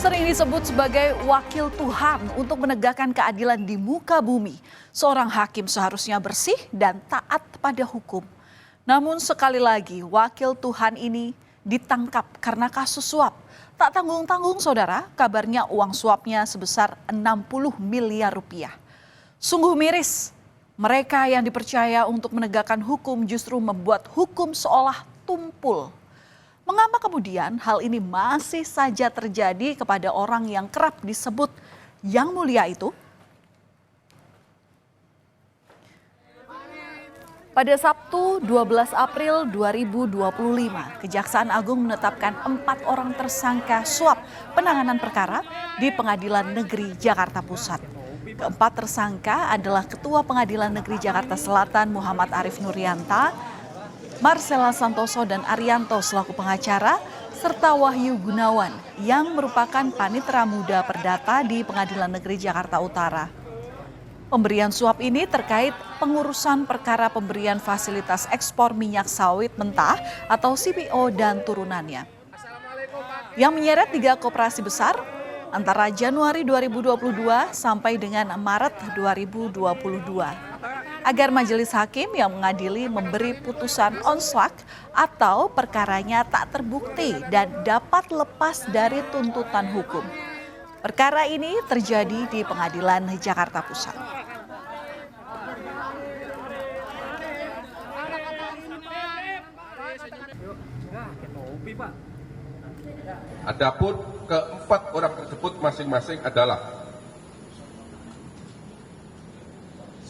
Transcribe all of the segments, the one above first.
Sering disebut sebagai wakil Tuhan untuk menegakkan keadilan di muka bumi. Seorang hakim seharusnya bersih dan taat pada hukum. Namun sekali lagi wakil Tuhan ini ditangkap karena kasus suap. Tak tanggung-tanggung saudara, kabarnya uang suapnya sebesar 60 miliar rupiah. Sungguh miris, mereka yang dipercaya untuk menegakkan hukum justru membuat hukum seolah tumpul. Mengapa kemudian hal ini masih saja terjadi kepada orang yang kerap disebut yang mulia itu? Pada Sabtu 12 April 2025, Kejaksaan Agung menetapkan 4 orang tersangka suap penanganan perkara di Pengadilan Negeri Jakarta Pusat. Keempat tersangka adalah Ketua Pengadilan Negeri Jakarta Selatan Muhammad Arif Nurianta, Marcella Santoso dan Arianto selaku pengacara, serta Wahyu Gunawan yang merupakan panitera muda perdata di Pengadilan Negeri Jakarta Utara. Pemberian suap ini terkait pengurusan perkara pemberian fasilitas ekspor minyak sawit mentah atau CPO dan turunannya. Yang menyeret 3 koperasi besar antara Januari 2022 sampai dengan Maret 2022. Agar majelis hakim yang mengadili memberi putusan onslak atau perkaranya tak terbukti dan dapat lepas dari tuntutan hukum. Perkara ini terjadi di Pengadilan Jakarta Pusat. Adapun keempat orang tersebut masing-masing adalah: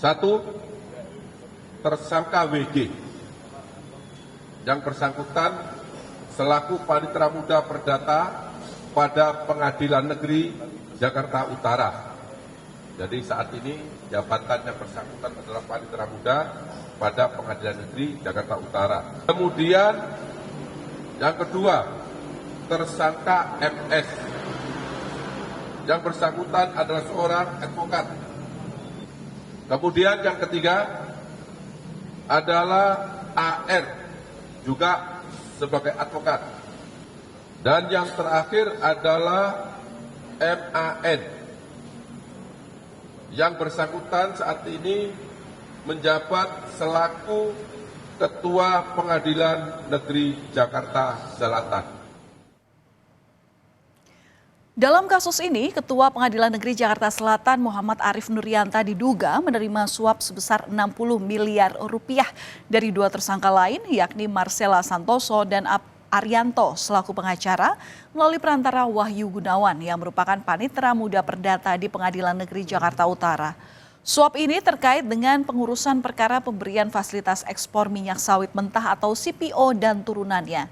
1. Tersangka WG yang bersangkutan selaku panitera muda perdata pada Pengadilan Negeri Jakarta Utara. Jadi saat ini jabatannya bersangkutan adalah panitera muda pada Pengadilan Negeri Jakarta Utara. Kemudian yang kedua, tersangka MS yang bersangkutan adalah seorang advokat. Kemudian yang ketiga adalah AR, juga sebagai advokat. Dan yang terakhir adalah MAN, yang bersangkutan saat ini menjabat selaku Ketua Pengadilan Negeri Jakarta Selatan. Dalam kasus ini, Ketua Pengadilan Negeri Jakarta Selatan Muhammad Arif Nurianta diduga menerima suap sebesar 60 miliar rupiah dari 2 tersangka lain, yakni Marcella Santoso dan Arianto selaku pengacara melalui perantara Wahyu Gunawan yang merupakan panitera muda perdata di Pengadilan Negeri Jakarta Utara. Suap ini terkait dengan pengurusan perkara pemberian fasilitas ekspor minyak sawit mentah atau CPO dan turunannya,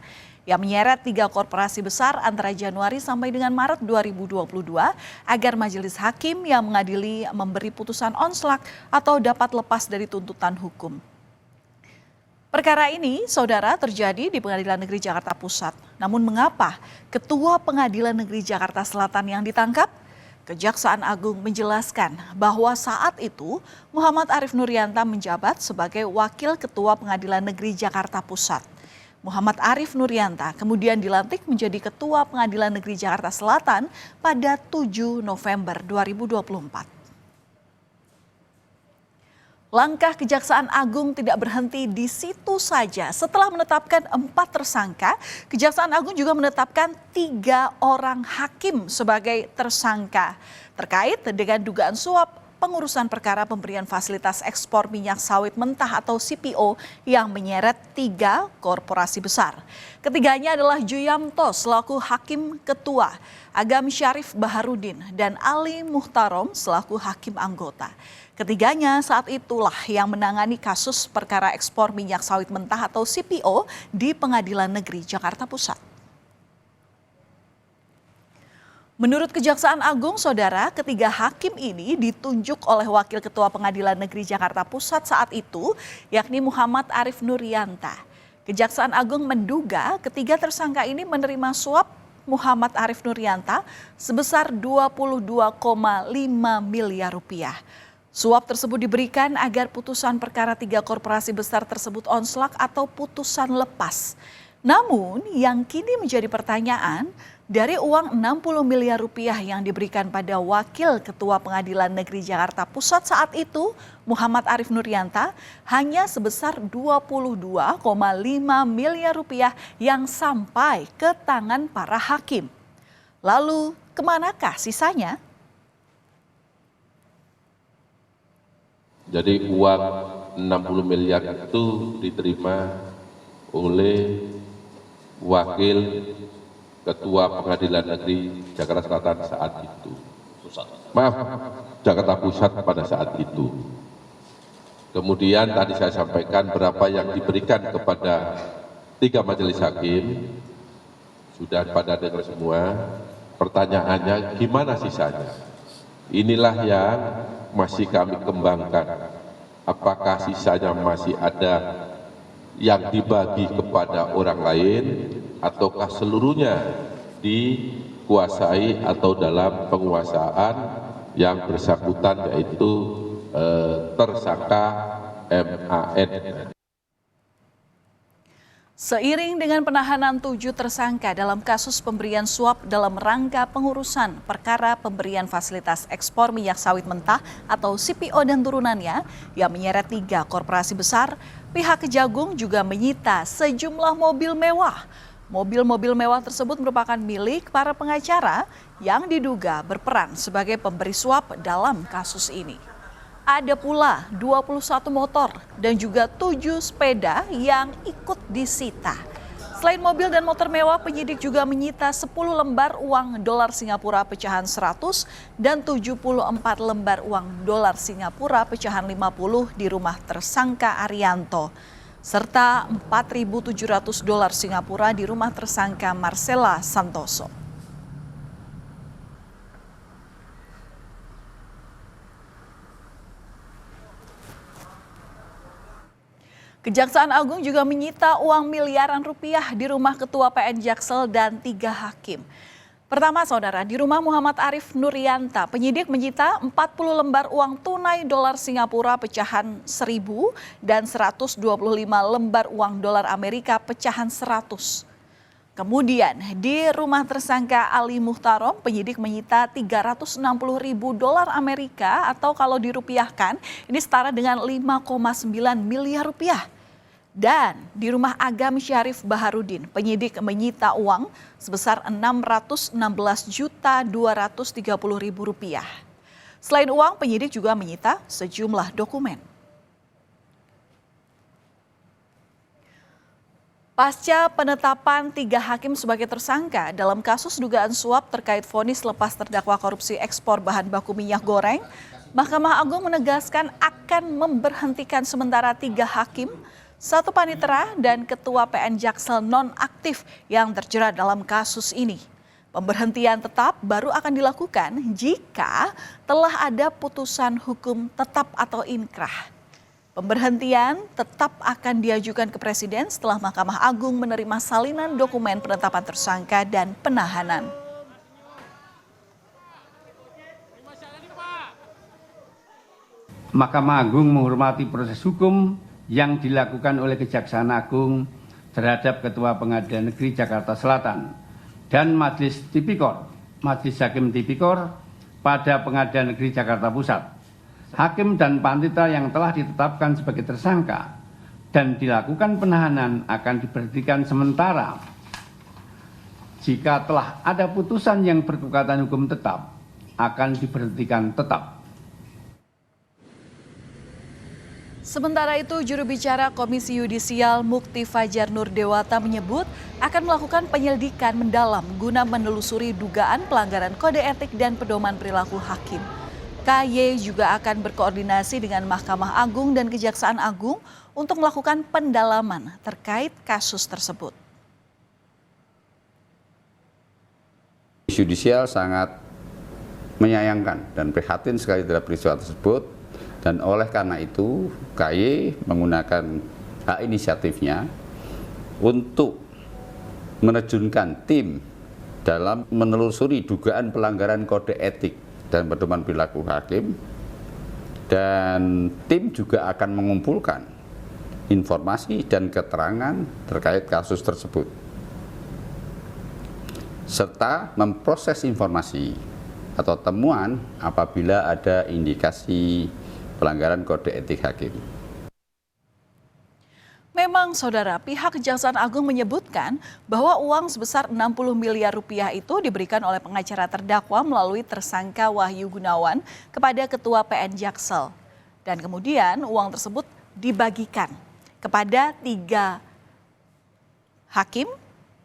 yang menyeret 3 korporasi besar antara Januari sampai dengan Maret 2022 agar majelis hakim yang mengadili memberi putusan onslak atau dapat lepas dari tuntutan hukum. Perkara ini, saudara, terjadi di Pengadilan Negeri Jakarta Pusat. Namun mengapa Ketua Pengadilan Negeri Jakarta Selatan yang ditangkap? Kejaksaan Agung menjelaskan bahwa saat itu Muhammad Arif Nurianta menjabat sebagai Wakil Ketua Pengadilan Negeri Jakarta Pusat. Muhammad Arif Nurianta kemudian dilantik menjadi Ketua Pengadilan Negeri Jakarta Selatan pada 7 November 2024. Langkah Kejaksaan Agung tidak berhenti di situ saja. Setelah menetapkan 4 tersangka, Kejaksaan Agung juga menetapkan 3 orang hakim sebagai tersangka terkait dengan dugaan suap pengurusan perkara pemberian fasilitas ekspor minyak sawit mentah atau CPO yang menyeret 3 korporasi besar. Ketiganya adalah Juyamto selaku Hakim Ketua, Agam Syarif Baharudin, dan Ali Muhtarom selaku Hakim Anggota. Ketiganya saat itulah yang menangani kasus perkara ekspor minyak sawit mentah atau CPO di Pengadilan Negeri Jakarta Pusat. Menurut Kejaksaan Agung, saudara, ketiga hakim ini ditunjuk oleh Wakil Ketua Pengadilan Negeri Jakarta Pusat saat itu, yakni Muhammad Arif Nurianta. Kejaksaan Agung menduga ketiga tersangka ini menerima suap Muhammad Arif Nurianta sebesar 22,5 miliar rupiah. Suap tersebut diberikan agar putusan perkara 3 korporasi besar tersebut onslak atau putusan lepas. Namun yang kini menjadi pertanyaan, Dari uang 60 miliar rupiah yang diberikan pada Wakil Ketua Pengadilan Negeri Jakarta Pusat saat itu, Muhammad Arif Nuryanta, hanya sebesar 22,5 miliar rupiah yang sampai ke tangan para hakim. Lalu, kemanakah sisanya? Jadi uang 60 miliar itu diterima oleh Wakil Ketua Pengadilan Negeri Jakarta Selatan saat itu. Jakarta Pusat pada saat itu. Kemudian tadi saya sampaikan berapa yang diberikan kepada 3 majelis hakim, sudah pada dengar semua. Pertanyaannya gimana sisanya? Inilah yang masih kami kembangkan. Apakah sisanya masih ada yang dibagi kepada orang lain, ataukah seluruhnya dikuasai atau dalam penguasaan yang bersangkutan, yaitu tersangka MAN. Seiring dengan penahanan 7 tersangka dalam kasus pemberian suap dalam rangka pengurusan perkara pemberian fasilitas ekspor minyak sawit mentah atau CPO dan turunannya yang menyeret 3 korporasi besar, pihak Kejagung juga menyita sejumlah mobil mewah. Mobil-mobil mewah tersebut merupakan milik para pengacara yang diduga berperan sebagai pemberi suap dalam kasus ini. Ada pula 21 motor dan juga 7 sepeda yang ikut disita. Selain mobil dan motor mewah, penyidik juga menyita 10 lembar uang dolar Singapura pecahan 100 dan 74 lembar uang dolar Singapura pecahan 50 di rumah tersangka Arianto, serta 4.700 dolar Singapura di rumah tersangka Marcella Santoso. Kejaksaan Agung juga menyita uang miliaran rupiah di rumah Ketua PN Jaksel dan 3 hakim. Pertama, saudara, di rumah Muhammad Arif Nuryanta, penyidik menyita 40 lembar uang tunai dolar Singapura pecahan 1.000 dan 125 lembar uang dolar Amerika pecahan 100. Kemudian di rumah tersangka Ali Muhtarom, penyidik menyita 360.000 dolar Amerika atau kalau dirupiahkan ini setara dengan 5,9 miliar rupiah. Dan di rumah Agam Syarif Baharudin, penyidik menyita uang sebesar 616.230.000 rupiah. Selain uang, penyidik juga menyita sejumlah dokumen. Pasca penetapan 3 hakim sebagai tersangka dalam kasus dugaan suap terkait vonis lepas terdakwa korupsi ekspor bahan baku minyak goreng, Mahkamah Agung menegaskan akan memberhentikan sementara 3 hakim, 1 panitera dan ketua PN Jaksel nonaktif yang terjerat dalam kasus ini. Pemberhentian tetap baru akan dilakukan jika telah ada putusan hukum tetap atau inkrah. Pemberhentian tetap akan diajukan ke Presiden setelah Mahkamah Agung menerima salinan dokumen penetapan tersangka dan penahanan. Mahkamah Agung menghormati proses hukum yang dilakukan oleh Kejaksaan Agung terhadap Ketua Pengadilan Negeri Jakarta Selatan dan Majelis Tipikor, Majelis Hakim Tipikor pada Pengadilan Negeri Jakarta Pusat. Hakim dan panitera yang telah ditetapkan sebagai tersangka dan dilakukan penahanan akan diberhentikan sementara jika telah ada putusan yang berkekuatan hukum tetap akan diberhentikan tetap. Sementara itu, juru bicara Komisi Yudisial Mukti Fajar Nurdewata menyebut akan melakukan penyelidikan mendalam guna menelusuri dugaan pelanggaran kode etik dan pedoman perilaku hakim. KY juga akan berkoordinasi dengan Mahkamah Agung dan Kejaksaan Agung untuk melakukan pendalaman terkait kasus tersebut. Yudisial sangat menyayangkan dan prihatin sekali terhadap peristiwa tersebut, dan oleh karena itu KY menggunakan hak inisiatifnya untuk menerjunkan tim dalam menelusuri dugaan pelanggaran kode etik dan pedoman perilaku hakim, dan tim juga akan mengumpulkan informasi dan keterangan terkait kasus tersebut. serta memproses informasi atau temuan apabila ada indikasi pelanggaran kode etik hakim. Memang, Saudara, pihak Kejaksaan Agung menyebutkan bahwa uang sebesar 60 miliar rupiah itu diberikan oleh pengacara terdakwa melalui tersangka Wahyu Gunawan kepada Ketua PN Jaksel. Dan kemudian uang tersebut dibagikan kepada 3 hakim.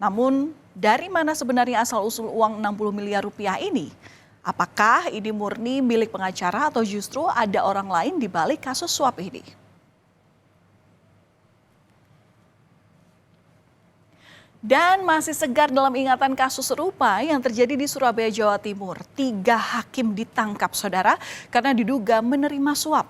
Namun dari mana sebenarnya asal-usul uang 60 miliar rupiah ini? Apakah ini murni milik pengacara atau justru ada orang lain di balik kasus suap ini? Dan masih segar dalam ingatan kasus serupa yang terjadi di Surabaya, Jawa Timur. 3 hakim ditangkap, Saudara, karena diduga menerima suap.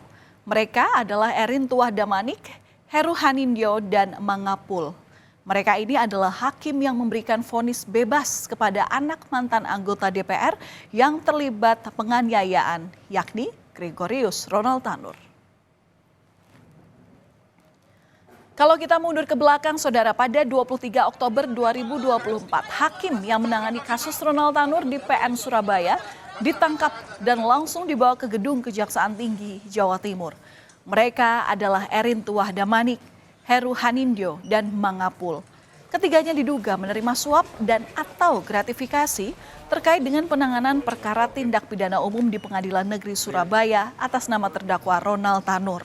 Mereka adalah Erin Tuah Damanik, Heru Hanindyo, dan Mangapul. Mereka ini adalah hakim yang memberikan vonis bebas kepada anak mantan anggota DPR yang terlibat penganiayaan, yakni Gregorius Ronald Tanur. Kalau kita mundur ke belakang, Saudara, pada 23 Oktober 2024, hakim yang menangani kasus Ronald Tanur di PN Surabaya ditangkap dan langsung dibawa ke gedung Kejaksaan Tinggi Jawa Timur. Mereka adalah Erin Tuah Damanik, Heru Hanindyo, dan Mangapul. Ketiganya diduga menerima suap dan atau gratifikasi terkait dengan penanganan perkara tindak pidana umum di Pengadilan Negeri Surabaya atas nama terdakwa Ronald Tanur.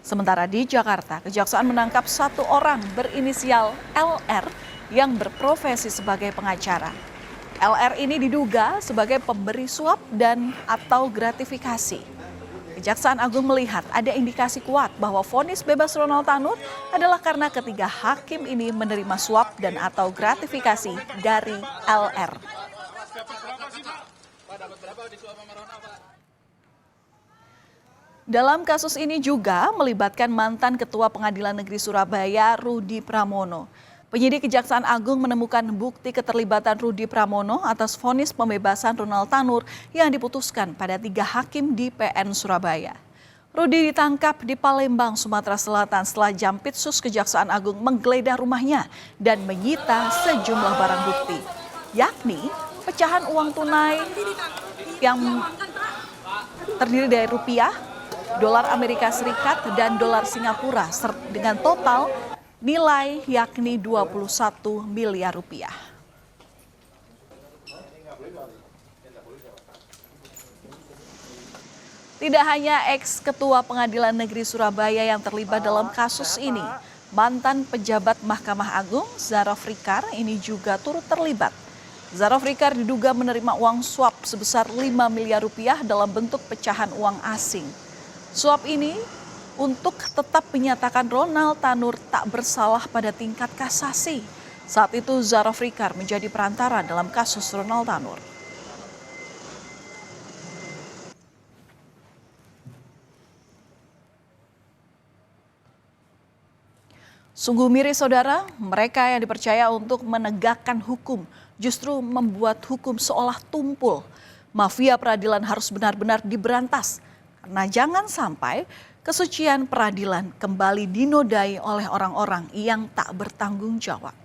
Sementara di Jakarta, Kejaksaan menangkap 1 orang berinisial LR yang berprofesi sebagai pengacara. LR ini diduga sebagai pemberi suap dan atau gratifikasi. Kejaksaan Agung melihat ada indikasi kuat bahwa vonis bebas Ronald Tanur adalah karena ketiga hakim ini menerima suap dan atau gratifikasi dari LR. Dalam kasus ini juga melibatkan mantan Ketua Pengadilan Negeri Surabaya, Rudi Pramono. Penyidik Kejaksaan Agung menemukan bukti keterlibatan Rudi Pramono atas vonis pembebasan Ronald Tanur yang diputuskan pada 3 hakim di PN Surabaya. Rudi ditangkap di Palembang, Sumatera Selatan setelah Jampitsus Kejaksaan Agung menggeledah rumahnya dan menyita sejumlah barang bukti, yakni pecahan uang tunai yang terdiri dari rupiah, dolar Amerika Serikat, dan dolar Singapura dengan total nilai yakni 21 miliar rupiah. Tidak hanya ex-ketua Pengadilan Negeri Surabaya yang terlibat dalam kasus ini, mantan pejabat Mahkamah Agung Zara Frikar ini juga turut terlibat. Zara Frikar diduga menerima uang suap sebesar 5 miliar rupiah dalam bentuk pecahan uang asing. Suap ini untuk tetap menyatakan Ronald Tanur tak bersalah pada tingkat kasasi. Saat itu Zara Frikar menjadi perantara dalam kasus Ronald Tanur. Sungguh miris, Saudara, mereka yang dipercaya untuk menegakkan hukum justru membuat hukum seolah tumpul. Mafia peradilan harus benar-benar diberantas. Karena jangan sampai kesucian peradilan kembali dinodai oleh orang-orang yang tak bertanggung jawab.